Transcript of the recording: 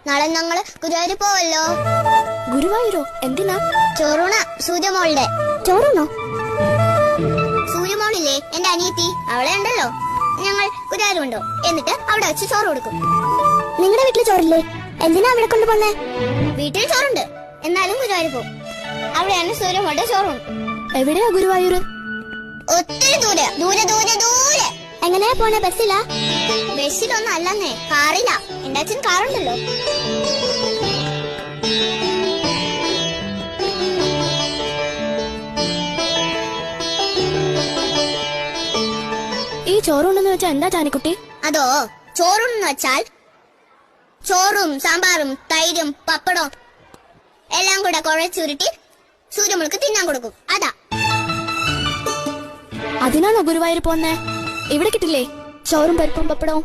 നാളെ ഞങ്ങള് ഗുരുവായൂർ പോവല്ലോ. ഗുരുവായൂരോ? എന്തിനാ? ചോറൂണ സൂര്യമോളുടെ. ചോറുണോ? സൂര്യമോളില്ലേ, എന്റെ അനിയത്തി, അവളെ ഉണ്ടല്ലോ. ഞങ്ങൾ ഗുരുവായൂർ കൊണ്ടോ, എന്നിട്ട് അവിടെ വെച്ച് ചോറ് കൊടുക്കും. നിങ്ങളുടെ വീട്ടിൽ ചോറില്ലേ? എന്തിനാ അവിടെ കൊണ്ടുപോന്നെ? വീട്ടിൽ ചോറുണ്ട്, എന്നാലും ഗുരുവായൂർ പോകും. അവിടെയാണ് സൂര്യമോളുടെ ചോറുണ്ട്. എവിടെയാ ഗുരുവായൂർ? ഒത്തിരി ദൂരെ ദൂരെ ദൂരെ ദൂരെ. എങ്ങനെയാ പോണേ? ബസ്സിലാ? ബസ്സിലൊന്നും അല്ലെന്നേ, കാറില്ല. എന്റെ അച്ഛൻ കാറുണ്ടല്ലോ. ഈ ചോറുണ്ടെന്ന് വെച്ചാ എന്താ ജാനിക്കുട്ടി? അതോ, ചോറുണ്ടെന്ന് വെച്ചാൽ ചോറും സാമ്പാറും തൈരും പപ്പടവും എല്ലാം കൂടെ കുഴച്ചുരുട്ടി സൂര്യമോൾക്ക് തിന്നാൻ കൊടുക്കും. അതാ. അതിനാണോ ഗുരുവായൂർ പോന്നേ? ഇവിടെ കിട്ടില്ലേ ചോറും പരിപ്പും പപ്പടവും?